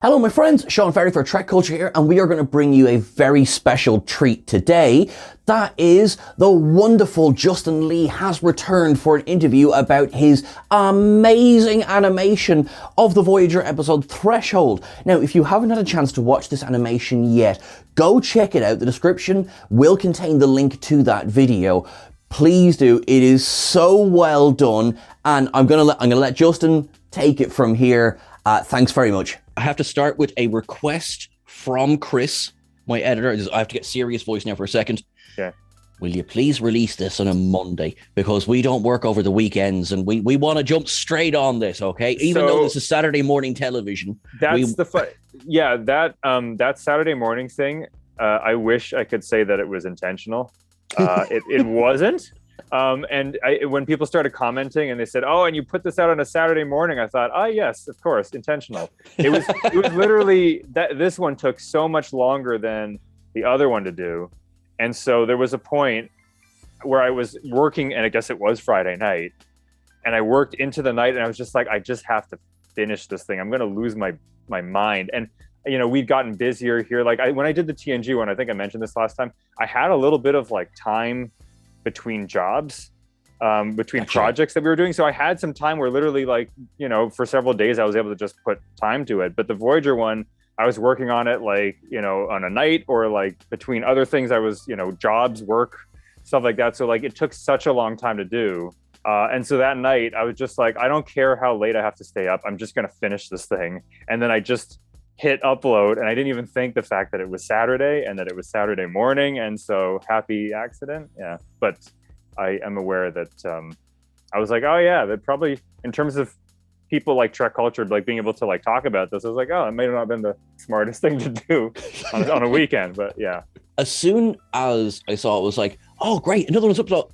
Hello my friends, Sean Ferry for Trek Culture here, and we are going to bring you a very special treat today. That is, the wonderful Justin Lee has returned for an interview about his amazing animation of the Voyager episode Threshold. Now, if you haven't had a chance to watch this animation yet, go check it out. The description will contain the link to that video. Please do. It is so well done, and I'm gonna let Justin take it from here. Thanks very much. I have to start with a request from Chris, my editor. I have to get serious voice now for a second. Yeah. Will you please release this on a Monday? Because we don't work over the weekends, and we want to jump straight on this, okay? Even though this is Saturday morning television. That's that Saturday morning thing. I wish I could say that it was intentional. It wasn't. When people started commenting and they said, "Oh, and you put this out on a Saturday morning," I thought, "Oh, yes, of course, intentional." It was literally that this one took so much longer than the other one to do, and so there was a point where I was working, and I guess it was Friday night, and I worked into the night, and I was just like, I just have to finish this thing. I'm going to lose my mind. And we'd gotten busier here. Like when I did the TNG one, I think I mentioned this last time, I had a little bit of like time between jobs, between projects that we were doing. So I had some time where literally for several days I was able to just put time to it. But the Voyager one, I was working on it on a night or like between other things. I was, jobs, work, stuff like that. So it took such a long time to do. And so that night I was just like, I don't care how late I have to stay up. I'm just going to finish this thing. And then I just hit upload, and I didn't even think the fact that it was Saturday and that it was Saturday morning. And so happy accident. Yeah. But I am aware that I was like, oh yeah, that probably in terms of people like Trek culture, like being able to like talk about this, I was like, oh, it may not have been the smartest thing to do on a weekend, but yeah. As soon as I saw it, was like, oh great, another one's up.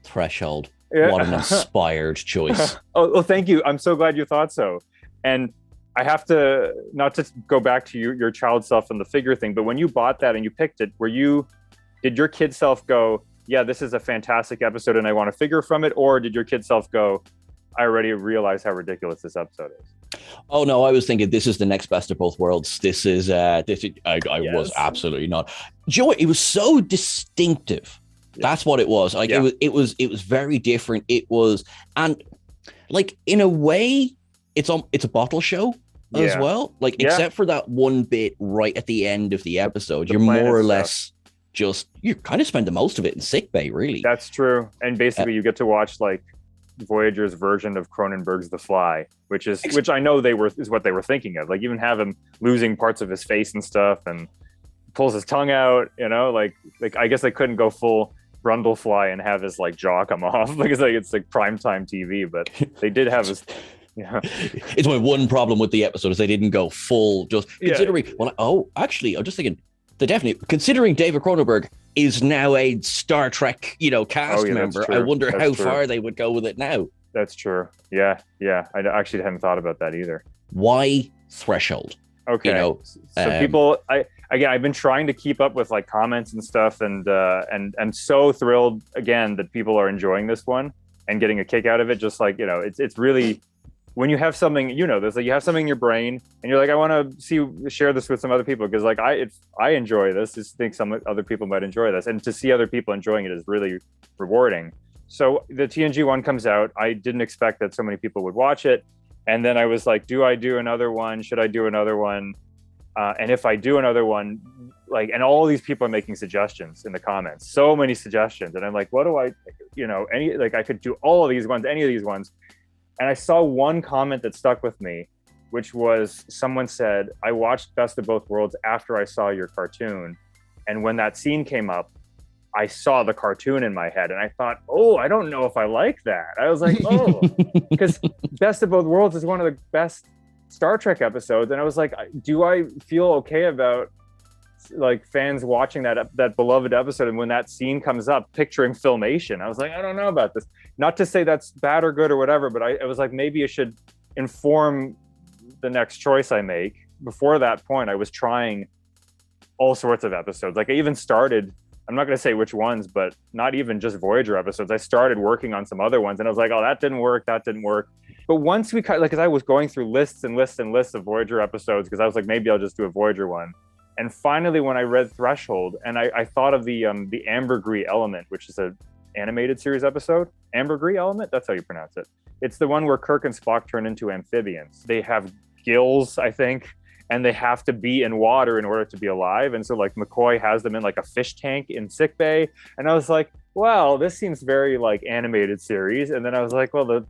Threshold. Yeah. What an inspired choice. Oh, thank you. I'm so glad you thought so. And I have to, not to go back to your child self and the figure thing, but when you bought that and you picked it, did your kid self go, yeah, this is a fantastic episode and I want a figure from it? Or did your kid self go, I already realize how ridiculous this episode is? Oh no, I was thinking this is the next best of both worlds. I Yes. was absolutely not. Joy, it was so distinctive. Yeah. That's what it was. It was very different. It was, and like in a way, it's a bottle show as well. Except for that one bit right at the end of the episode, you're more or less you kind of spend the most of it in sickbay, really. That's true. And basically you get to watch like Voyager's version of Cronenberg's The Fly, which I know is what they were thinking of. Like even have him losing parts of his face and stuff and pulls his tongue out, like I guess they couldn't go full Brundlefly and have his like jaw come off because it's like primetime TV, but they did have his. Yeah, it's my one problem with the episode is they didn't go full. Just considering, I'm just thinking considering David Cronenberg is now a Star Trek, cast member. I wonder how far they would go with it now. That's true. Yeah. I actually hadn't thought about that either. Why Threshold? Okay. So people, I've been trying to keep up with like comments and stuff, and I'm so thrilled again that people are enjoying this one and getting a kick out of it. Just like it's really. When you have something, there's like you have something in your brain and you're like, I want to share this with some other people because like I enjoy this. Just think some other people might enjoy this, and to see other people enjoying it is really rewarding. So the TNG one comes out. I didn't expect that so many people would watch it, and then I was like, do I do another one? Should I do another one? And if I do another one, and all these people are making suggestions in the comments, so many suggestions, and I'm like, what do I, I could do all of these ones, any of these ones. And I saw one comment that stuck with me, which was someone said, I watched Best of Both Worlds after I saw your cartoon. And when that scene came up, I saw the cartoon in my head. And I thought, oh, I don't know if I like that. I was like, oh, because Best of Both Worlds is one of the best Star Trek episodes. And I was like, do I feel okay about like fans watching that beloved episode, and when that scene comes up picturing Filmation, I was like, I don't know about this. Not to say that's bad or good or whatever, but I was like, maybe it should inform the next choice I make. Before that point, I was trying all sorts of episodes. Like I even started I'm not going to say which ones, but not even just Voyager episodes. I started working on some other ones and I was like, oh, that didn't work. But once we cut, like, cause I was going through lists and lists and lists of Voyager episodes, because I was like, maybe I'll just do a Voyager one. And finally, when I read Threshold, and I thought of the ambergris element, which is an animated series episode. Ambergris element, that's how you pronounce it. It's the one where Kirk and Spock turn into amphibians. They have gills, I think, and they have to be in water in order to be alive. And so like McCoy has them in like a fish tank in sickbay. And I was like, well, this seems very like animated series. And then I was like, well, the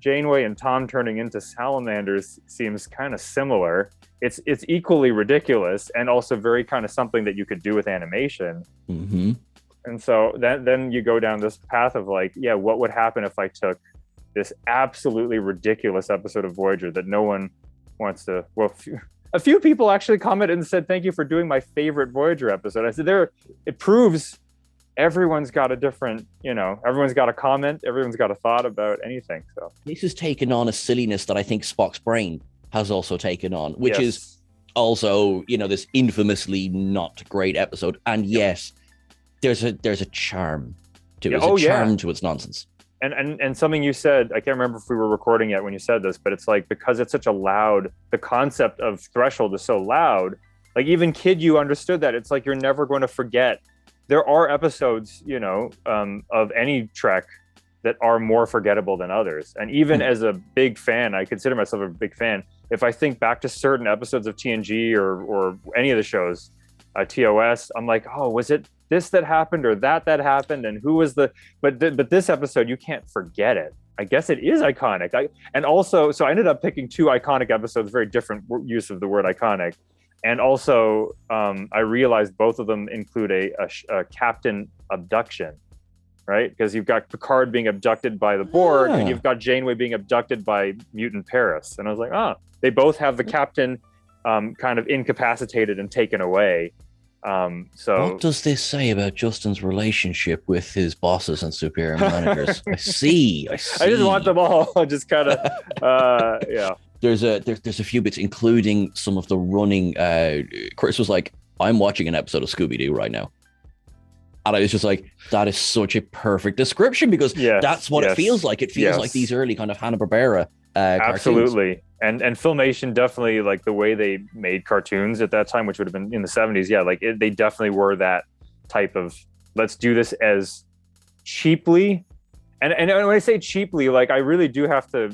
Janeway and Tom turning into salamanders seems kind of similar. It's equally ridiculous and also very kind of something that you could do with animation. Mm-hmm. And so then you go down this path of like, yeah, what would happen if I took this absolutely ridiculous episode of Voyager that no one wants to, well, a few people actually commented and said, thank you for doing my favorite Voyager episode. I said, it proves everyone's got a different, everyone's got a comment, everyone's got a thought about anything. So this has taken on a silliness that I think Spock's brain has also taken on, which is also, this infamously not great episode. And yes, there's a charm to it. There's a charm to its nonsense. And something you said, I can't remember if we were recording yet when you said this, but it's like, because it's such a loud, the concept of Threshold is so loud, like even kid, you understood that. It's like, you're never going to forget. There are episodes, of any Trek that are more forgettable than others. And even as a big fan, I consider myself a big fan. If I think back to certain episodes of TNG or any of the shows, TOS, I'm like, oh, was it this that happened or that happened? And who was but this episode, you can't forget it. I guess it is iconic. And also, so I ended up picking two iconic episodes, very different use of the word iconic. And also, I realized both of them include a captain abduction, right? Because you've got Picard being abducted by the Borg, and you've got Janeway being abducted by mutant Paris. And I was like, they both have the captain kind of incapacitated and taken away. So what does this say about Justin's relationship with his bosses and superior managers? I see. I just want them all. Just kind of, yeah. There's a few bits, including some of the running. Chris was like, I'm watching an episode of Scooby-Doo right now. And I was just like, that is such a perfect description, because that's what it feels like. It feels like these early kind of Hanna-Barbera absolutely. Cartoons. And Filmation definitely, like the way they made cartoons at that time, which would have been in the 70s. Yeah, like they definitely were that type of, let's do this as cheaply. And when I say cheaply, like I really do have to,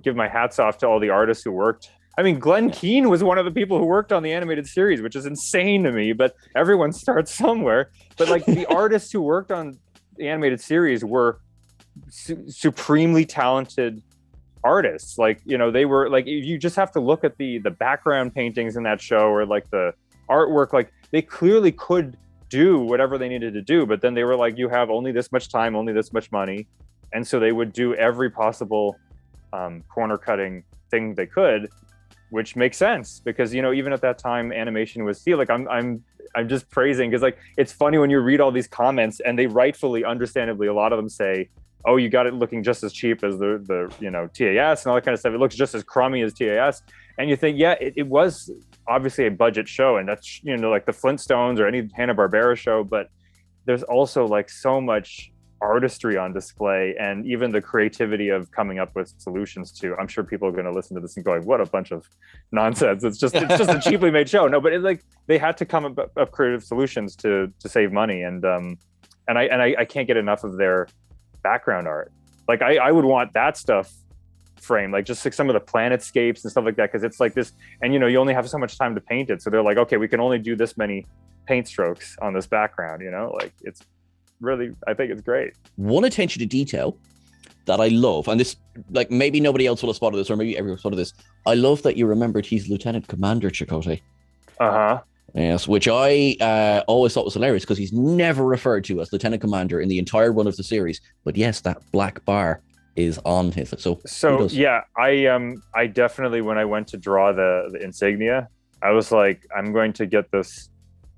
give my hats off to all the artists who worked. I mean, Glenn Keane was one of the people who worked on the animated series, which is insane to me, but everyone starts somewhere. But like the artists who worked on the animated series were supremely talented artists. Like, they were like, you just have to look at the background paintings in that show, or like the artwork, like they clearly could do whatever they needed to do, but then they were like, you have only this much time, only this much money. And so they would do every possible corner cutting thing they could, which makes sense because, even at that time, animation was I'm just praising, because like, it's funny when you read all these comments and they rightfully, understandably, a lot of them say, oh, you got it looking just as cheap as the TAS and all that kind of stuff. It looks just as crummy as TAS. And you think, it was obviously a budget show, and that's, like the Flintstones or any Hanna-Barbera show, but there's also like so much artistry on display, and even the creativity of coming up with solutions to, I'm sure people are going to listen to this and going, what a bunch of nonsense. It's just a cheaply made show. No, but it's like, they had to come up with creative solutions to save money. And I can't get enough of their background art. Like I would want that stuff framed, like just like some of the planetscapes and stuff like that, because it's like this, and you only have so much time to paint it, so they're like, okay, we can only do this many paint strokes on this background, like it's really, I think it's great. One attention to detail that I love, and this, like, maybe nobody else will have spotted this, or maybe everyone spotted this, I love that you remembered he's Lieutenant Commander Chikote. Yes, which I always thought was hilarious, because he's never referred to as Lieutenant Commander in the entire run of the series. But yes, that black bar is on his. So yeah, I definitely, when I went to draw the insignia, I was like, I'm going to get this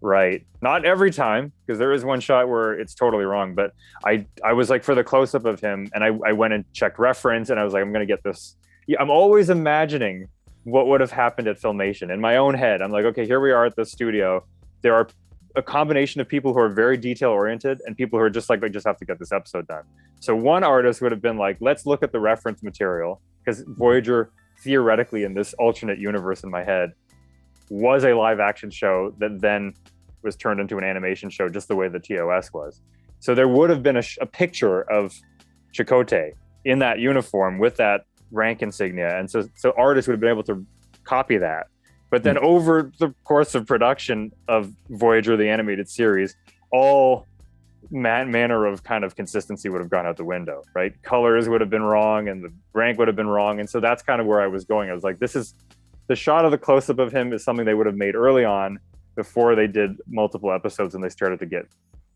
right. Not every time, because there is one shot where it's totally wrong. But I was like, for the close up of him, and I went and checked reference, and I was like, I'm going to get this. Yeah, I'm always imagining what would have happened at Filmation in my own head. I'm like, okay, here we are at the studio. There are a combination of people who are very detail oriented and people who are just like, I just have to get this episode done. So one artist would have been like, let's look at the reference material, because Voyager theoretically in this alternate universe in my head was a live action show that then was turned into an animation show, just the way the TOS was. So there would have been a picture of Chikote in that uniform with that rank insignia. And so artists would have been able to copy that. But then over the course of production of Voyager, the animated series, all manner of kind of consistency would have gone out the window, right? Colors would have been wrong and the rank would have been wrong. And so that's kind of where I was going. I was like, this is the shot of the close-up of him is something they would have made early on before they did multiple episodes and they started to get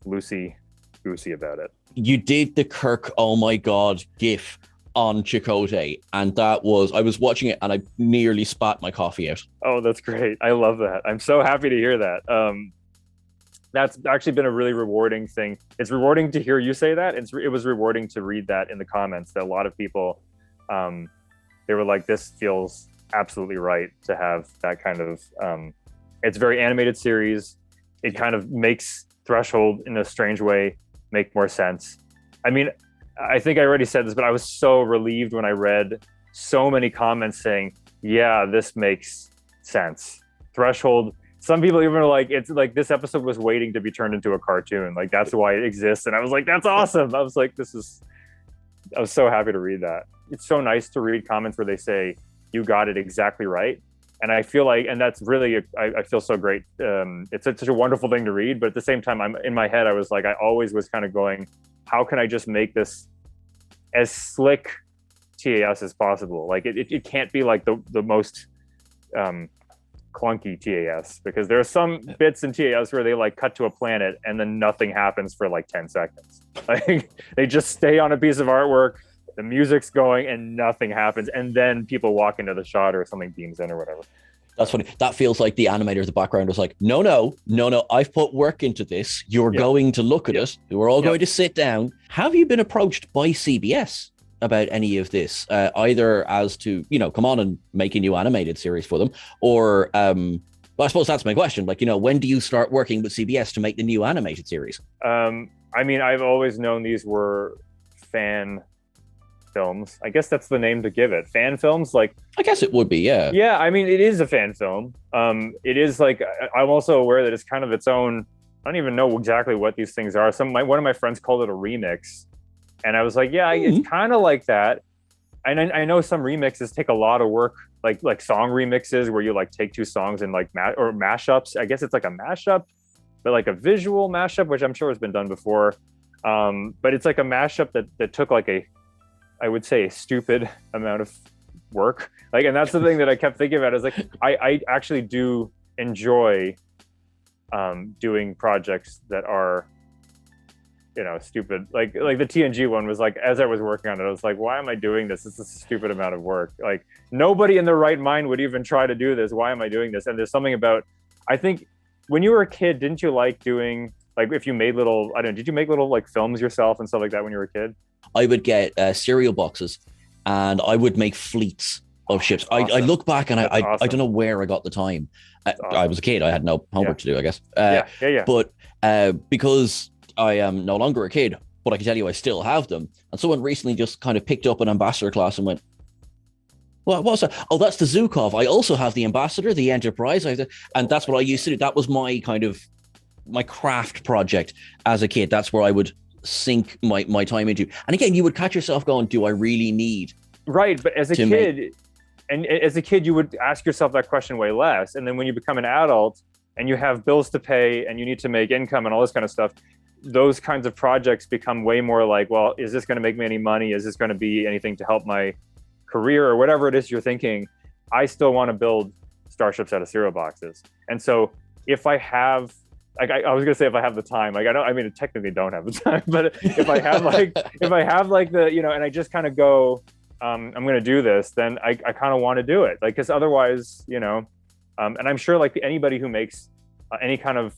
loosey-goosey about it. You did the Kirk, oh my God, gif on Chikote, and I was watching it and I nearly spat my coffee out. Oh, that's great. I love that. I'm so happy to hear that. That's actually been a really rewarding thing. It's rewarding to hear you say that. It was rewarding to read that in the comments, that a lot of people, they were like, this feels absolutely right to have that kind of, it's a very animated series. It kind of makes Threshold in a strange way make more sense. I mean, I think I already said this, but I was so relieved when I read so many comments saying, yeah, this makes sense. Threshold, some people even are like, it's like this episode was waiting to be turned into a cartoon. Like that's why it exists. And I was like, that's awesome. I was like, I was so happy to read that. It's so nice to read comments where they say, you got it exactly right. And I feel like, and that's really, I feel so great. It's such a wonderful thing to read, but at the same time, I'm in my head, I was like, I always was kind of going, how can I just make this as slick TAS as possible? Like it can't be like the most clunky TAS, because there are some bits in TAS where they like cut to a planet and then nothing happens for like 10 seconds. Like they just stay on a piece of artwork, the music's going and nothing happens, and then people walk into the shot or something beams in or whatever. That's funny. That feels like the animator in the background was like, no, I've put work into this. You're going to look at it. We're all going to sit down. Have you been approached by CBS about any of this? Either as to, come on and make a new animated series for them, or, well, I suppose that's my question. Like, when do you start working with CBS to make the new animated series? I mean, I've always known these were fan films. I guess that's the name to give it. Fan films, like I guess it would be, yeah. Yeah, I mean, it is a fan film. It is like, I'm also aware that it's kind of its own. I don't even know exactly what these things are. One of my friends called it a remix, and I was like, yeah, it's kind of like that. And I know some remixes take a lot of work, like song remixes where you like take two songs and like or mashups. I guess it's like a mashup, but like a visual mashup, which I'm sure has been done before. But it's like a mashup that took like I would say a stupid amount of work. Like, and that's the thing that I kept thinking about is like, I actually do enjoy doing projects that are, stupid. Like the TNG one was like, as I was working on it, I was like, why am I doing this? This is a stupid amount of work. Like nobody in their right mind would even try to do this. Why am I doing this? And there's something about, I think when you were a kid, didn't you like doing, like if you made little, I don't know, did you make little like films yourself and stuff like that when you were a kid? I would get cereal boxes and I would make fleets of ships. Awesome. I look back and I don't know where I got the time. Awesome. I was a kid. I had no homework to do, I guess. But because I am no longer a kid, but I can tell you I still have them. And someone recently just kind of picked up an ambassador class and went, what's that? Oh, that's the Zukov. I also have the ambassador, the Enterprise. And that's what I used to do. That was my my craft project as a kid. That's where I would sink my time into. And again, you would catch yourself going, do I really need? Right. But as a kid, you would ask yourself that question way less. And then when you become an adult and you have bills to pay and you need to make income and all this kind of stuff, those kinds of projects become way more like, well, is this going to make me any money? Is this going to be anything to help my career or whatever it is you're thinking? I still want to build starships out of cereal boxes. And so if I have, like, I was gonna say if I have the time, like I technically don't have the time, but if I have like the, and I just kind of go, I'm gonna do this, then I kind of want to do it, like, because otherwise, and I'm sure like anybody who makes any kind of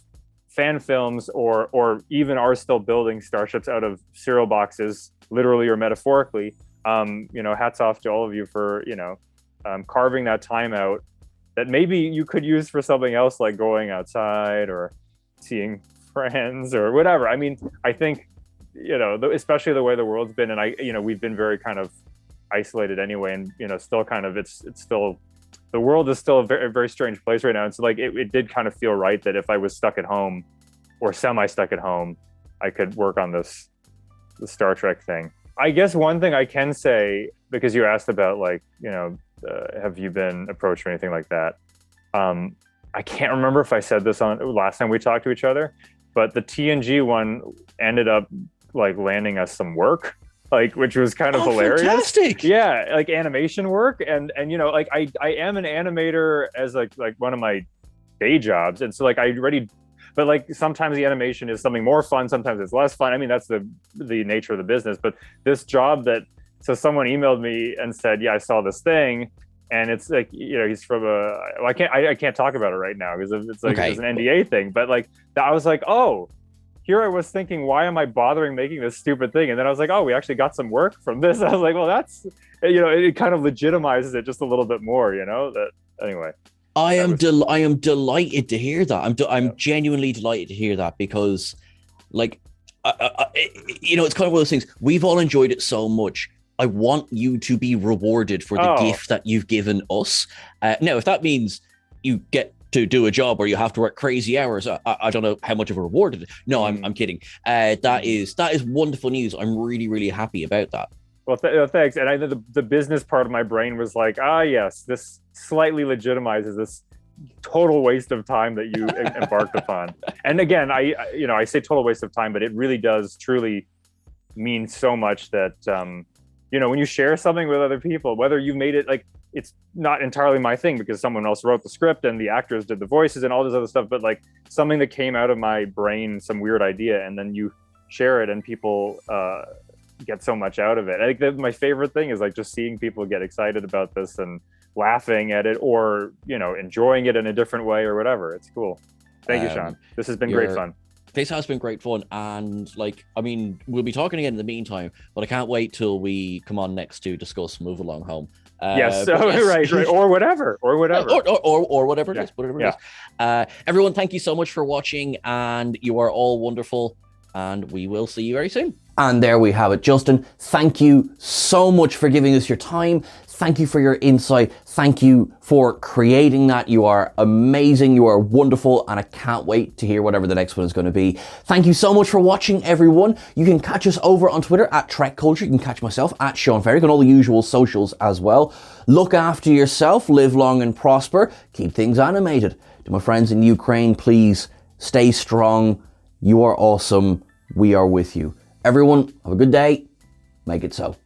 fan films or even are still building starships out of cereal boxes, literally or metaphorically, hats off to all of you for carving that time out that maybe you could use for something else, like going outside or seeing friends or whatever. I mean, I think, especially the way the world's been, and we've been very kind of isolated anyway, and still kind of it's still, the world is still a very, very strange place right now. And so like it did kind of feel right that if I was stuck at home or semi stuck at home, I could work on the Star Trek thing. I guess one thing I can say, because you asked about like, have you been approached or anything like that? I can't remember if I said this on last time we talked to each other, but the TNG one ended up like landing us some work, like, which was kind of hilarious. Fantastic. Yeah, like animation work, and like I am an animator as like one of my day jobs, and so like I already. But like sometimes the animation is something more fun, sometimes it's less fun. I mean, that's the nature of the business. But this job so someone emailed me and said, yeah, I saw this thing, and it's like, he's from I can't talk about it right now because it's like It's an NDA thing. But like I was like, oh, here I was thinking, why am I bothering making this stupid thing? And then I was like, oh, we actually got some work from this. I was like, well, that's, it kind of legitimizes it just a little bit more, that anyway. I am delighted to hear that. I'm genuinely delighted to hear that, because like, it's kind of one of those things. We've all enjoyed it so much. I want you to be rewarded for the gift that you've given us. Now, if that means you get to do a job where you have to work crazy hours, I don't know how much of a reward it is. No, I'm kidding. That is wonderful news. I'm really, really happy about that. Well, thanks. And I know the business part of my brain was like, yes, this slightly legitimizes this total waste of time that you embarked upon. And again, I say total waste of time, but it really does truly mean so much that, when you share something with other people, whether you made it, like, it's not entirely my thing because someone else wrote the script and the actors did the voices and all this other stuff, but like something that came out of my brain, some weird idea, and then you share it and people, get so much out of it. I think my favorite thing is like just seeing people get excited about this and laughing at it, or enjoying it in a different way or whatever. It's cool. Thank you, Sean. This has been great fun. This has been great fun, and like, I mean, we'll be talking again in the meantime, but I can't wait till we come on next to discuss Move Along Home. Yes, right, or whatever, or whatever it is, whatever it is. Everyone, thank you so much for watching, and you are all wonderful, and we will see you very soon. And there we have it. Justin, thank you so much for giving us your time. Thank you for your insight. Thank you for creating that. You are amazing. You are wonderful. And I can't wait to hear whatever the next one is going to be. Thank you so much for watching, everyone. You can catch us over on Twitter at Trek Culture. You can catch myself at Sean Ferrick on all the usual socials as well. Look after yourself. Live long and prosper. Keep things animated. To my friends in Ukraine, please stay strong. You are awesome. We are with you. Everyone, have a good day. Make it so.